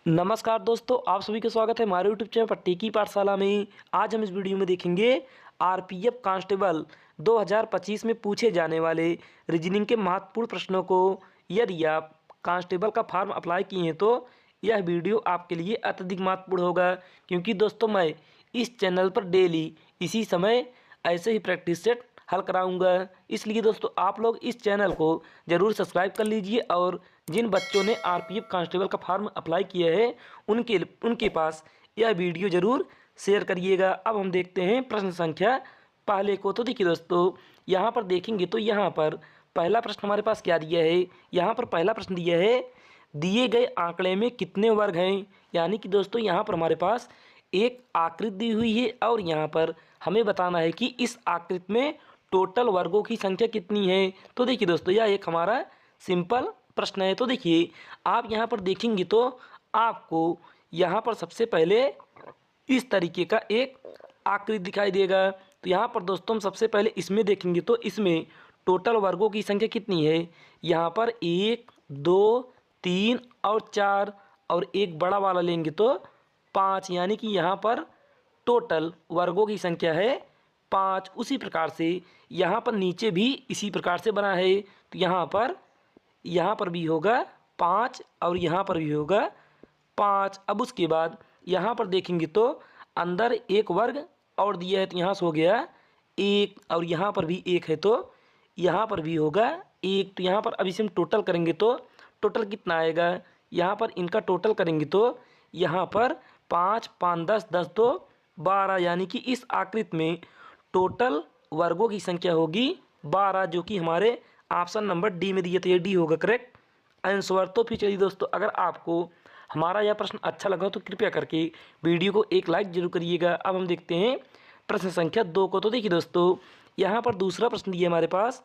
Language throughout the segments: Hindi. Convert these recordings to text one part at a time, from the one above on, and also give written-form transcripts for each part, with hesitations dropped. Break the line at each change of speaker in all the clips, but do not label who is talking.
नमस्कार दोस्तों, आप सभी का स्वागत है हमारे यूट्यूब चैनल पट्टी की पाठशाला में। आज हम इस वीडियो में देखेंगे आरपीएफ कांस्टेबल 2025 में पूछे जाने वाले रीजनिंग के महत्वपूर्ण प्रश्नों को। यदि आप कांस्टेबल का फॉर्म अप्लाई किए हैं तो यह वीडियो आपके लिए अत्यधिक महत्वपूर्ण होगा, क्योंकि दोस्तों मैं इस चैनल पर डेली इसी समय ऐसे ही प्रैक्टिस सेट हल कराऊंगा। इसलिए दोस्तों आप लोग इस चैनल को ज़रूर सब्सक्राइब कर लीजिए और जिन बच्चों ने आरपीएफ कांस्टेबल का फॉर्म अप्लाई किया है उनके पास यह वीडियो ज़रूर शेयर करिएगा। अब हम देखते हैं प्रश्न संख्या पहले को। तो देखिए दोस्तों, यहाँ पर देखेंगे तो यहाँ पर पहला प्रश्न हमारे पास क्या दिया है। यहाँ पर पहला प्रश्न दिया है, दिए गए आंकड़े में कितने वर्ग हैं। यानी कि दोस्तों यहाँ पर हमारे पास एक आकृति दी हुई है और यहाँ पर हमें बताना है कि इस आकृति में टोटल वर्गों की संख्या कितनी है। तो देखिए दोस्तों, यह एक हमारा सिंपल प्रश्न है। तो देखिए आप यहाँ पर देखेंगे तो आपको यहाँ पर सबसे पहले इस तरीके का एक आकृति दिखाई देगा। तो यहाँ पर दोस्तों हम सबसे पहले इसमें देखेंगे तो इसमें टोटल वर्गों की संख्या कितनी है। यहाँ पर 1, 2, 3 और 4 और एक बड़ा वाला लेंगे तो 5, यानी कि यहाँ पर टोटल वर्गों की संख्या है 5। उसी प्रकार से यहाँ पर नीचे भी इसी प्रकार से बना है। तो यहाँ पर भी होगा 5 और यहाँ पर भी होगा 5। अब उसके बाद यहाँ पर देखेंगे तो अंदर एक वर्ग और दिया है, तो यहाँ से हो गया 1 और यहाँ पर भी 1 है, तो यहाँ पर भी होगा 1। तो यहाँ पर अब इसे हम टोटल करेंगे तो टोटल कितना आएगा। यहाँ पर इनका टोटल करेंगे तो यहाँ पर 5, 5, 10, 10 तो 12, यानी कि इस आकृति में टोटल वर्गों की संख्या होगी 12, जो कि हमारे ऑप्शन नंबर डी में दिए, तो ये डी होगा करेक्ट आंसर। तो फिर चलिए दोस्तों, अगर आपको हमारा यह प्रश्न अच्छा लगा तो कृपया करके वीडियो को एक लाइक जरूर करिएगा। अब हम देखते हैं प्रश्न संख्या 2 को। तो देखिए दोस्तों, यहाँ पर दूसरा प्रश्न दिया हमारे पास,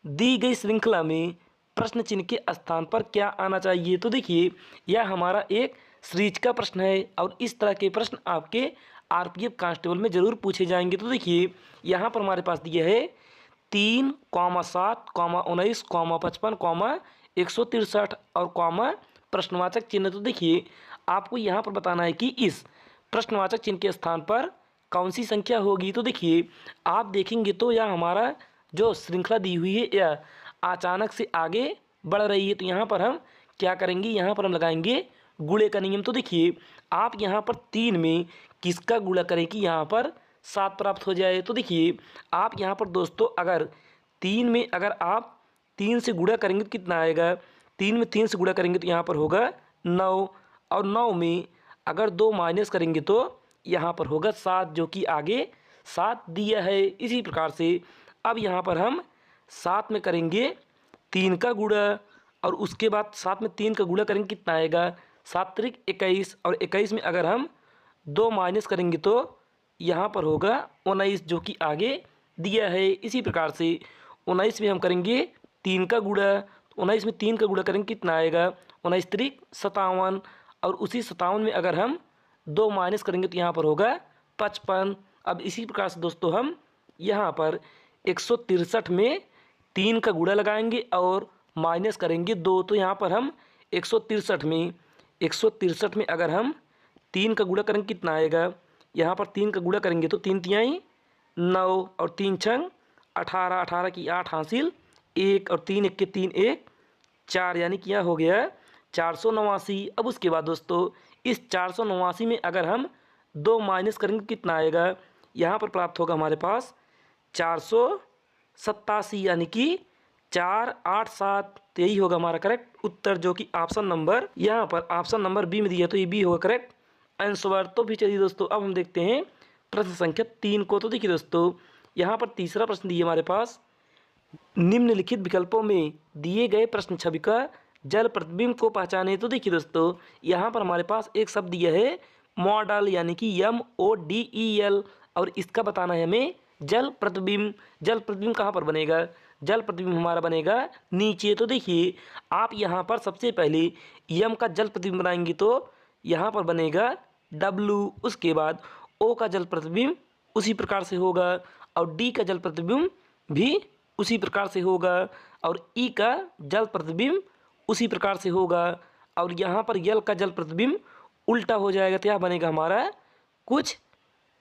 दी गई श्रृंखला में प्रश्न चिन्ह के स्थान पर क्या आना चाहिए। तो देखिए यह हमारा एक सीरीज का प्रश्न है और इस तरह के प्रश्न आपके आरपीएफ कांस्टेबल में ज़रूर पूछे जाएंगे। तो देखिए यहाँ पर हमारे पास दिया है 3, 7, 19, 55, 163 और प्रश्नवाचक चिन्ह। तो देखिए आपको यहाँ पर बताना है कि इस प्रश्नवाचक चिन्ह के स्थान पर कौन सी संख्या होगी। तो देखिए आप देखेंगे तो यह हमारा जो श्रृंखला दी हुई है यह अचानक से आगे बढ़ रही है। तो यहाँ पर हम क्या करेंगे, यहाँ पर हम लगाएंगे गुणे का नियम। तो देखिए आप यहाँ पर 3 में किसका गुणा करें कि यहाँ पर 7 प्राप्त हो जाए। तो देखिए आप यहाँ पर दोस्तों अगर 3 में अगर आप 3 से गुणा करेंगे तो कितना आएगा। 3 में 3 से गुणा करेंगे तो यहाँ पर होगा 9 और 9 में अगर 2 माइनस करेंगे तो यहाँ पर होगा 7, जो कि आगे 7 दिया है। इसी प्रकार से अब यहाँ पर हम 7 में करेंगे 3 का गुणा और उसके बाद 7 में 3 का गुणा करेंगे कितना आएगा 7 त्रिक 21 और 21 में अगर हम 2 माइनस करेंगे तो यहाँ पर होगा 19, जो कि आगे दिया है। इसी प्रकार से 19 में हम करेंगे 3 का गुणा, 19 में 3 का गुणा करेंगे कितना आएगा 19 त्रिक 57 और उसी 57 में अगर हम 2 माइनस करेंगे तो यहाँ पर होगा 55। अब इसी प्रकार से दोस्तों हम यहाँ पर 163 में 3 का गुणा लगाएंगे और माइनस करेंगे 2, तो यहाँ पर हम 163 में अगर हम 3 का गुणा करेंगे कितना आएगा। यहाँ पर 3 का गुणा करेंगे तो 3 तिहाई 9 और 3 छंग 18, 18 की 8 हासिल 1 और 3 1 के 3 1 4, यानी कि यह हो गया 489। अब उसके बाद दोस्तों इस 489 में अगर हम 2 माइनस करेंगे कितना आएगा। यहाँ पर प्राप्त होगा हमारे पास 487, यानी कि 4 8 7। तो यही होगा हमारा करेक्ट उत्तर, जो कि ऑप्शन नंबर यहाँ पर ऑप्शन नंबर बी में दिया, तो ये बी होगा करेक्ट आंसर। तो फिर चलिए दोस्तों अब हम देखते हैं प्रश्न संख्या 3 को। तो देखिए दोस्तों यहाँ पर तीसरा प्रश्न दिया हमारे पास, निम्नलिखित विकल्पों में दिए गए प्रश्न छवि का जल प्रतिबिंब को पहचाने। तो देखिए दोस्तों यहाँ पर हमारे पास एक शब्द दिया है मॉडल, यानी कि MODEL और इसका बताना है हमें जल प्रतिबिंब। जल प्रतिबिंब कहाँ पर बनेगा, जल प्रतिबिंब हमारा बनेगा नीचे। तो देखिए आप यहाँ पर सबसे पहले M का जल प्रतिबिंब बनाएंगे तो यहाँ पर बनेगा W, उसके बाद O का जल प्रतिबिंब उसी प्रकार से होगा और D का जल प्रतिबिंब भी उसी प्रकार से होगा और ई का जल प्रतिबिंब उसी प्रकार से होगा और यहाँ पर यल का जल प्रतिबिंब उल्टा हो जाएगा तो यह बनेगा हमारा कुछ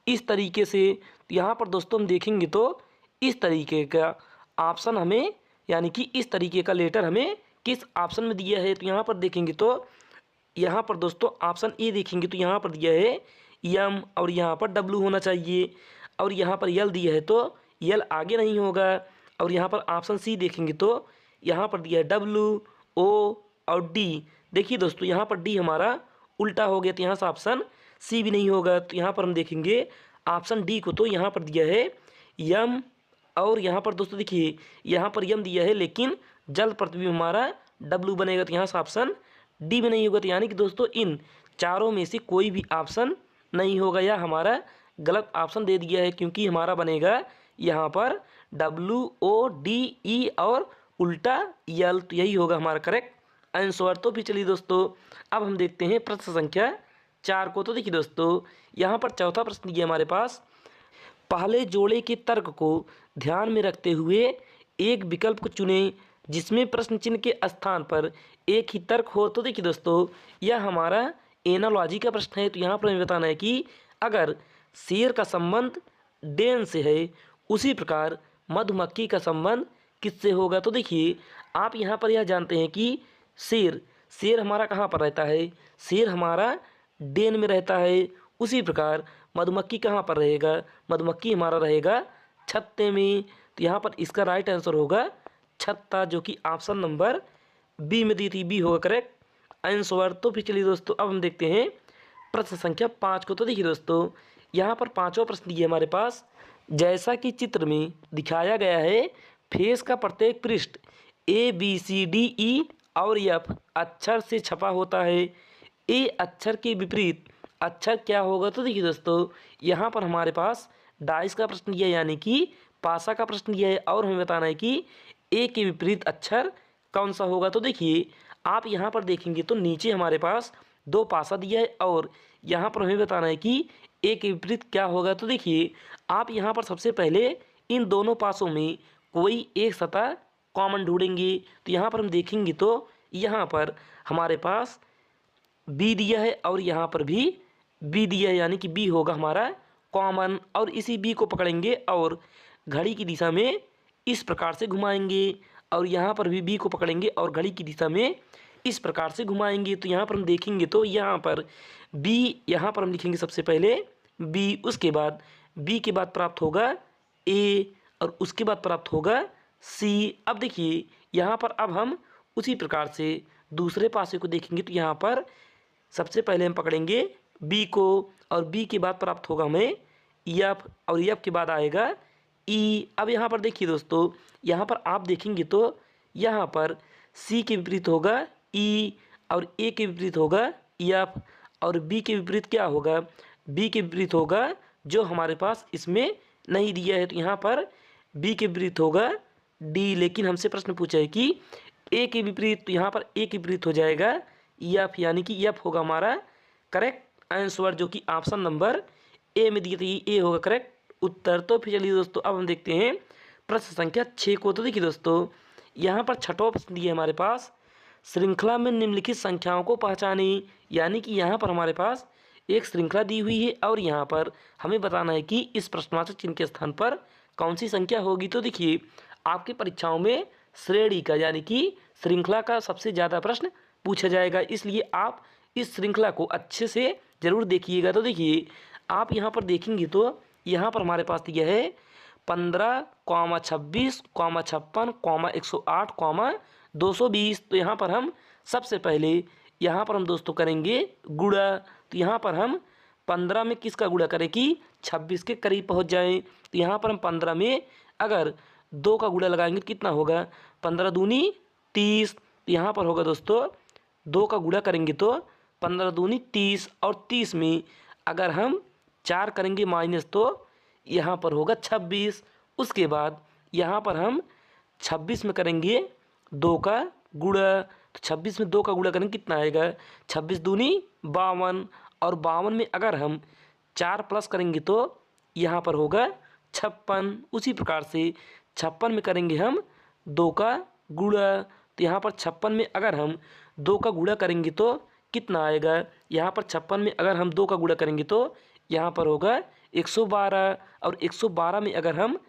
इस तरीके से। तो यहाँ पर दोस्तों हम देखेंगे तो इस तरीके का ऑप्शन हमें, यानी कि इस तरीके का लेटर हमें किस ऑप्शन में दिया है। तो यहाँ पर देखेंगे तो यहाँ पर दोस्तों ऑप्शन ए देखेंगे तो यहाँ पर दिया है यम और यहाँ पर डब्लू होना चाहिए, और यहाँ पर यल दिया है तो यल आगे नहीं होगा। और यहाँ पर ऑप्शन सी देखेंगे तो यहाँ पर दिया है डब्लू ओ और डी। देखिए दोस्तों यहाँ पर डी हमारा उल्टा हो गया तो यहाँ से ऑप्शन सी भी नहीं होगा। तो यहाँ पर हम देखेंगे ऑप्शन डी को, तो यहाँ पर दिया है यम और यहाँ पर दोस्तों देखिए यहाँ पर यम दिया है लेकिन जल प्रतिबिंब हमारा डब्लू बनेगा, तो यहाँ से ऑप्शन डी में नहीं होगा। तो यानी कि दोस्तों इन चारों में से कोई भी ऑप्शन नहीं होगा, या हमारा गलत ऑप्शन दे दिया है, क्योंकि हमारा बनेगा यहाँ पर WODE और उल्टा यल। तो यही होगा हमारा करेक्ट आंसर। तो फिर चलिए दोस्तों अब हम देखते हैं प्रश्न संख्या 4 को। तो देखिए दोस्तों यहाँ पर चौथा प्रश्न ये हमारे पास, पहले जोड़े के तर्क को ध्यान में रखते हुए एक विकल्प को चुनें जिसमें प्रश्न चिन्ह के स्थान पर एक ही तर्क हो। तो देखिए दोस्तों यह हमारा एनालॉजी का प्रश्न है। तो यहाँ पर हमें बताना है कि अगर शेर का संबंध डेन से है, उसी प्रकार मधुमक्खी का संबंध किससे होगा। तो देखिए आप यहाँ पर यह जानते हैं कि शेर हमारा कहाँ पर रहता है, शेर हमारा डेन में रहता है। उसी प्रकार मधुमक्खी कहाँ पर रहेगा, मधुमक्खी हमारा रहेगा छत्ते में। तो यहाँ पर इसका राइट आंसर होगा छत्ता, जो कि ऑप्शन नंबर बी में दी थी, बी होगा करेक्ट आंसर। तो फिर चलिए दोस्तों अब हम देखते हैं प्रश्न संख्या 5 को। तो देखिए दोस्तों यहाँ पर पांचवा प्रश्न ये हमारे पास, जैसा कि चित्र में दिखाया गया है फेस का प्रत्येक पृष्ठ ABCDE और F अक्षर से छपा होता है। ए अक्षर के विपरीत अक्षर क्या होगा। तो देखिए दोस्तों यहाँ पर हमारे पास डाइस का प्रश्न दिया है, यानी कि पासा का प्रश्न दिया है, और हमें बताना है कि ए के विपरीत अक्षर कौन सा होगा। तो देखिए आप यहाँ पर देखेंगे तो नीचे हमारे पास 2 पासा दिया है, और यहाँ पर हमें बताना है कि ए के विपरीत क्या होगा। तो देखिए आप यहाँ पर सबसे पहले इन दोनों पासों में कोई एक सतह कॉमन ढूंढेंगे। तो यहाँ पर हम देखेंगे तो यहाँ पर हमारे पास बी दिया है और यहाँ पर भी बी दिया है, यानी कि बी होगा हमारा कॉमन। और इसी बी को पकड़ेंगे और घड़ी की दिशा में इस प्रकार से घुमाएंगे, और यहाँ पर भी बी को पकड़ेंगे और घड़ी की दिशा में इस प्रकार से घुमाएंगे। तो यहाँ पर हम देखेंगे तो यहाँ पर बी, यहाँ पर हम लिखेंगे सबसे पहले बी, उसके बाद बी के बाद प्राप्त होगा ए, और उसके बाद प्राप्त होगा सी। अब देखिए यहाँ पर अब हम उसी प्रकार से दूसरे पासे को देखेंगे। तो यहाँ पर सबसे पहले हम पकड़ेंगे बी को, और बी के बाद प्राप्त होगा हमें एफ, और एफ के बाद आएगा ई। अब यहाँ पर देखिए दोस्तों यहाँ पर आप देखेंगे तो यहाँ पर सी के विपरीत होगा ई, और ए के विपरीत होगा एफ, और बी के विपरीत क्या होगा, बी के विपरीत होगा जो हमारे पास इसमें नहीं दिया है। तो यहाँ पर बी के विपरीत होगा डी, लेकिन हमसे प्रश्न पूछा है कि ए के विपरीत। तो यहाँ पर ए के विपरीत हो जाएगा एफ, यानी कि एफ होगा हमारा करेक्ट आंसर, जो कि ऑप्शन नंबर ए में दिया था, ए होगा करेक्ट उत्तर। तो फिर चलिए दोस्तों अब हम देखते हैं प्रश्न संख्या 6 को। तो देखिए दोस्तों यहाँ पर छठवां प्रश्न दिया है हमारे पास, श्रृंखला में निम्नलिखित संख्याओं को पहचाने। यानी कि यहाँ पर हमारे पास एक श्रृंखला दी हुई है, और यहाँ पर हमें बताना है कि इस प्रश्नवाचक चिन्ह के स्थान पर कौन सी संख्या होगी। तो देखिए आपकी परीक्षाओं में श्रेणी का, यानी कि श्रृंखला का सबसे ज़्यादा प्रश्न पूछा जाएगा, इसलिए आप इस श्रृंखला को अच्छे से ज़रूर देखिएगा। तो देखिए आप यहाँ पर देखेंगे तो यहाँ पर हमारे पास दिया है 15, 26, 56, 108, 220। तो यहाँ पर हम सबसे पहले यहाँ पर हम दोस्तों करेंगे गुणा। तो यहाँ पर हम 15 में किसका गुणा करें कि 26 के करीब पहुँच जाएं। तो यहाँ पर हम 15 में अगर 2 का गुणा लगाएंगे तो कितना होगा, 15 दूनी 30। तो यहाँ पर होगा दोस्तों 2 का गुणा करेंगे तो 15 दूनी 30, और 30 में अगर हम 4 करेंगे माइनस तो यहाँ पर होगा 26। उसके बाद यहाँ पर हम 26 में करेंगे 2 का गुणा। तो 26 में 2 का गुणा करेंगे कितना आएगा, 26 दूनी 52, और 52 में अगर हम 4 प्लस करेंगे तो यहाँ पर होगा 56। उसी प्रकार से 56 में करेंगे हम 2 का गुणा। तो यहाँ पर 56 में अगर हम 2 का गुणा करेंगे तो कितना आएगा, यहाँ पर 56 में अगर हम 2 का गुणा करेंगे तो यहाँ पर होगा 112, और 112 में अगर हम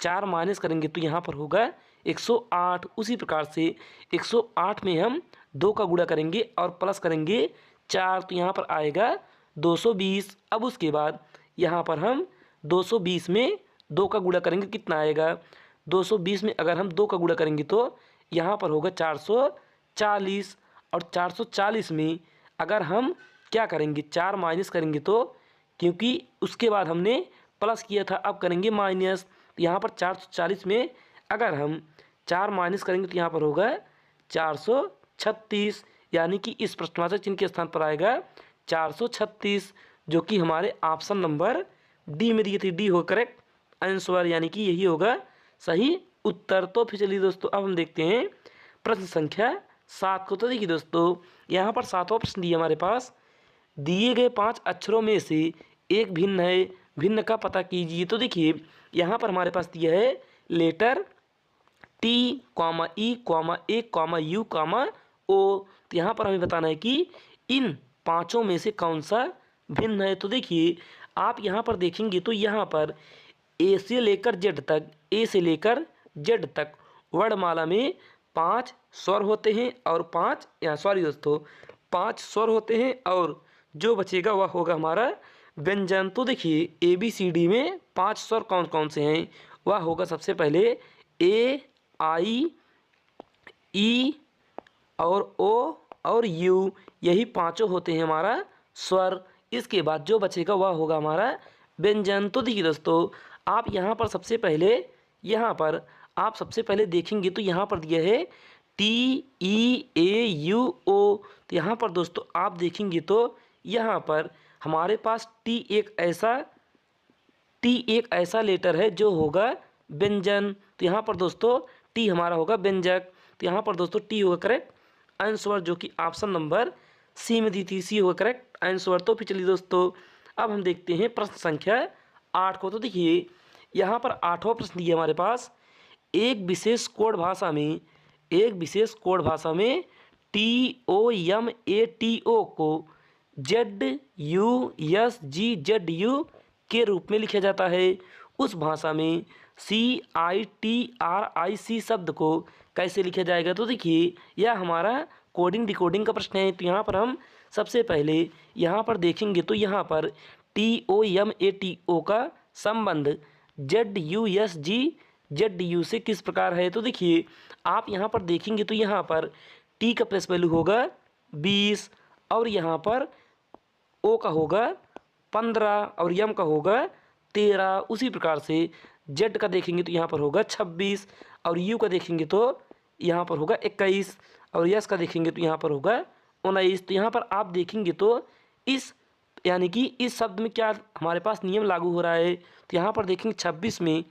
4 माइनस करेंगे तो यहाँ पर होगा 108। उसी प्रकार से 108 में हम 2 का गुणा करेंगे और प्लस करेंगे 4 तो यहाँ पर आएगा 220। अब उसके बाद यहाँ पर हम 220 में 2 का गुणा करेंगे, कितना आएगा 220 में अगर हम 2 का गुणा करेंगे तो यहाँ पर होगा 440, और 440 में अगर हम क्या करेंगे 4 माइनस करेंगे तो, क्योंकि उसके बाद हमने प्लस किया था अब करेंगे माइनस, तो यहाँ पर 440 में अगर हम 4 माइनस करेंगे तो यहाँ पर होगा 436, यानी कि इस प्रश्नवाचक चिन्ह के स्थान पर आएगा 436, जो कि हमारे ऑप्शन नंबर डी में दिए थे। डी हो करेक्ट आंसर, यानी कि यही होगा सही उत्तर। तो फिर चलिए दोस्तों अब हम देखते हैं प्रश्न संख्या 7 को। तो देखिए दोस्तों यहाँ पर 7वां प्रश्न दिया हमारे पास, दिए गए 5 अक्षरों में से एक भिन्न है, भिन्न का पता कीजिए। तो देखिए यहाँ पर हमारे पास दिया है letter T comma E comma A comma U comma O. तो यहाँ पर हमें बताना है कि इन 5 में से कौन सा भिन्न है। तो देखिए आप यहाँ पर देखेंगे तो यहाँ पर ए से लेकर जेड तक, ए से लेकर जेड तक वर्णमाला में 5 स्वर होते हैं और 5 दोस्तों 5 स्वर होते हैं, और जो बचेगा वह होगा हमारा व्यंजन। तो देखिए ए बी सी डी में 5 स्वर कौन कौन से हैं, वह होगा सबसे पहले ए आई ई और ओ और यू, यही 5 होते हैं हमारा स्वर। इसके बाद जो बचेगा वह होगा हमारा व्यंजन। तो देखिए दोस्तों आप यहाँ पर सबसे पहले देखेंगे तो यहाँ पर दिया है टी ई ए यू ओ। तो यहाँ पर दोस्तों आप देखेंगे तो यहाँ पर हमारे पास टी एक ऐसा लेटर है जो होगा व्यंजन। तो यहाँ पर दोस्तों टी हमारा होगा व्यंजक। तो यहाँ पर दोस्तों टी होगा करेक्ट आंसर, जो कि ऑप्शन नंबर सी में दी थी, सी होगा करेक्ट आंसर। तो फिर चलिए दोस्तों अब हम देखते हैं प्रश्न संख्या 8 को। तो देखिए यहाँ पर 8वां प्रश्न दिया हमारे पास, एक विशेष कोड भाषा में TOMATO को ZUSGZU के रूप में लिखा जाता है। उस भाषा में CITRIC शब्द को कैसे लिखा जाएगा। तो देखिए यह हमारा कोडिंग डिकोडिंग का प्रश्न है। तो यहाँ पर हम सबसे पहले यहाँ पर देखेंगे तो यहाँ पर TOMATO का संबंध ZUSGZU से किस प्रकार है। तो देखिए आप यहाँ पर देखेंगे तो यहाँ पर टी का प्लेस वैल्यू होगा 20, और यहाँ पर ओ का होगा 15 और यम का होगा 13। उसी प्रकार से जेड का देखेंगे तो यहाँ पर होगा 26, और यू का देखेंगे तो यहाँ पर होगा 21, और यस का देखेंगे तो यहाँ पर होगा 19। तो यहाँ पर आप देखेंगे तो यानी कि इस शब्द में क्या हमारे पास नियम लागू हो रहा है। तो यहाँ पर देखेंगे 26 में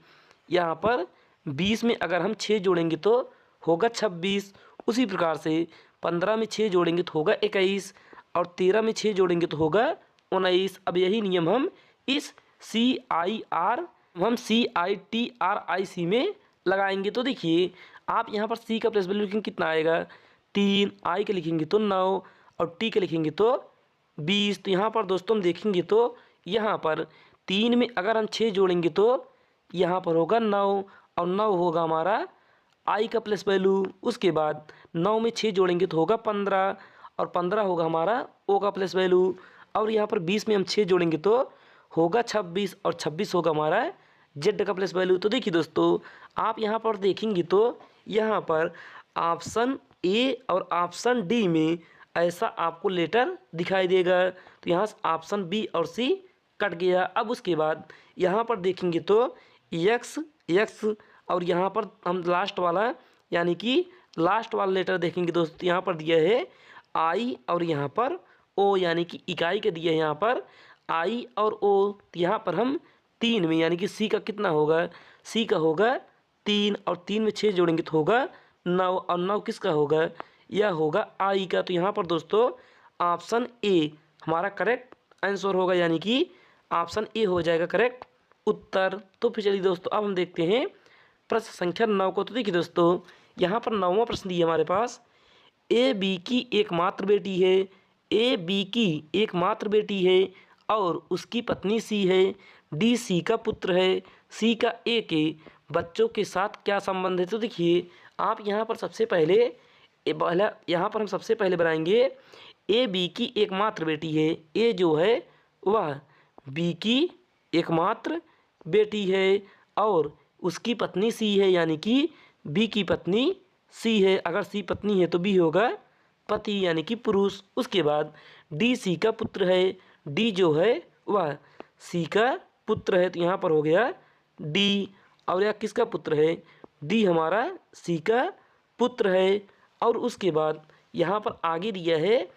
यहाँ पर 20 में अगर हम 6 जोड़ेंगे तो होगा 26। उसी प्रकार से 15 में 6 जोड़ेंगे तो होगा 21, और 13 में 6 जोड़ेंगे तो होगा 19। अब यही नियम हम इस CITRIC में लगाएंगे। तो देखिए आप यहाँ पर सी का प्लेस वैल्यू लिखेंगे कितना आएगा 3, आई के लिखेंगे तो 9, और टी के लिखेंगे तो 20। तो यहाँ पर दोस्तों हम देखेंगे तो यहाँ पर 3 में अगर हम 6 जोड़ेंगे तो यहाँ पर होगा 9, और 9 होगा हमारा आई का प्लेस वैल्यू। उसके बाद 9 में 6 जोड़ेंगे तो होगा 15, और 15 होगा हमारा ओ का प्लेस वैल्यू, और यहाँ पर 20 में हम 6 जोड़ेंगे तो होगा 26, और 26 होगा हमारा जेड का प्लेस वैल्यू। तो देखिए दोस्तों आप यहाँ पर देखेंगे तो यहाँ पर ऑप्शन ए और ऑप्शन डी में ऐसा आपको लेटर दिखाई देगा। तो यहाँ ऑप्शन बी और सी कट गया। अब उसके बाद यहाँ पर देखेंगे तो एक्स, और यहाँ पर हम लास्ट वाला लेटर देखेंगे दोस्तों। यहाँ पर दिया है आई और यहाँ पर ओ, यानी कि इकाई के दिया है यहाँ पर आई और ओ। तो यहाँ पर हम 3 में यानी कि सी का कितना होगा, सी का होगा 3, और 3 में 6 जोड़ेंगे तो होगा 9, और 9 किसका होगा, यह होगा आई का। तो यहाँ पर दोस्तों ऑप्शन ए हमारा करेक्ट आंसर होगा, यानी कि ऑप्शन ए हो जाएगा करेक्ट उत्तर। तो फिर चलिए दोस्तों अब हम देखते हैं प्रश्न संख्या 9 को। तो देखिए दोस्तों यहाँ पर 9वां प्रश्न दिया हमारे पास, ए बी की एकमात्र बेटी है, ए बी की एकमात्र बेटी है और उसकी पत्नी सी है। डी सी का पुत्र है। सी का ए के बच्चों के साथ क्या संबंध है? तो देखिए आप यहाँ पर सबसे पहले यहाँ पर हम सबसे पहले बनाएंगे ए बी की एकमात्र बेटी है। ए जो है वह बी की एकमात्र बेटी है और उसकी पत्नी सी है, यानी कि बी की पत्नी सी है। अगर सी पत्नी है तो बी होगा पति यानी कि पुरुष। उसके बाद डी सी का पुत्र है। डी जो है वह सी का पुत्र है, तो यहाँ पर हो गया डी। और यह किसका पुत्र है? डी हमारा सी का पुत्र है। और उसके बाद यहाँ पर आगे दिया है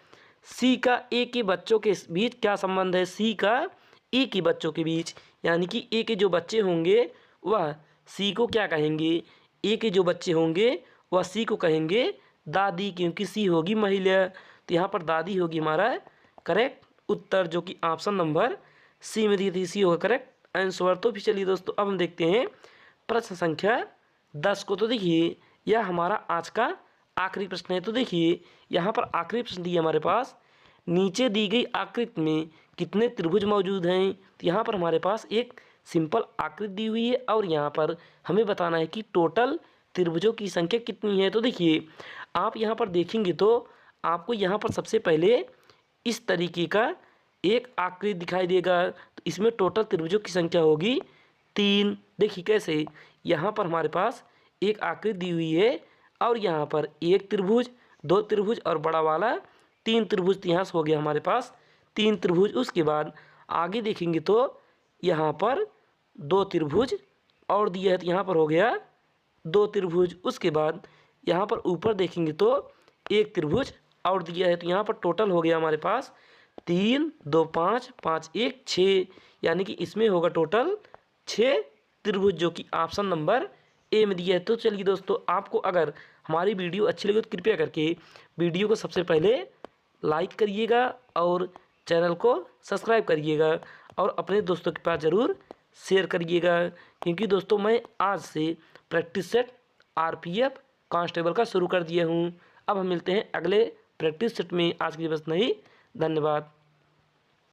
सी का ए के बच्चों के बीच क्या संबंध है? सी का ए के बच्चों के बीच, यानी कि ए के जो बच्चे होंगे वह सी को क्या कहेंगे? ए के जो बच्चे होंगे वह सी को कहेंगे दादी, क्योंकि सी होगी महिला। तो यहाँ पर दादी होगी हमारा करेक्ट उत्तर, जो कि ऑप्शन नंबर सी में दी थी, सी होगा करेक्ट आंसर। तो फिर चलिए दोस्तों अब हम देखते हैं प्रश्न संख्या 10 को। तो देखिए यह हमारा आज का आखिरी प्रश्न है। तो देखिए यहाँ पर आखिरी प्रश्न दिया हमारे पास, नीचे दी गई आकृति में कितने त्रिभुज मौजूद हैं? तो यहाँ पर हमारे पास एक सिंपल आकृति दी हुई है और यहाँ पर हमें बताना है कि टोटल त्रिभुजों की संख्या कितनी है। तो देखिए आप यहाँ पर देखेंगे तो आपको यहाँ पर सबसे पहले इस तरीके का एक आकृति दिखाई देगा। तो इसमें टोटल त्रिभुजों की संख्या होगी 3। देखिए कैसे, यहाँ पर हमारे पास एक आकृति दी हुई है और यहाँ पर एक त्रिभुज, 2 त्रिभुज और बड़ा वाला 3 त्रिभुज। तो यहाँ से हो गया हमारे पास 3 त्रिभुज। उसके बाद आगे देखेंगे तो यहाँ पर 2 त्रिभुज और दिया है, तो यहाँ पर हो गया 2 त्रिभुज। उसके बाद यहाँ पर ऊपर देखेंगे तो एक त्रिभुज और दिया है, तो यहाँ पर टोटल हो गया हमारे पास 3 2 5 5 1 6, यानी कि इसमें होगा टोटल 6 त्रिभुज, जो कि ऑप्शन नंबर ए में दिया है। तो चलिए दोस्तों आपको अगर हमारी वीडियो अच्छी लगे तो कृपया करके वीडियो को सबसे पहले लाइक करिएगा और चैनल को सब्सक्राइब करिएगा और अपने दोस्तों के पास ज़रूर शेयर करिएगा, क्योंकि दोस्तों मैं आज से प्रैक्टिस सेट आरपीएफ कांस्टेबल का शुरू कर दिया हूँ। अब हम मिलते हैं अगले प्रैक्टिस सेट में। आज के लिए बस नहीं, धन्यवाद।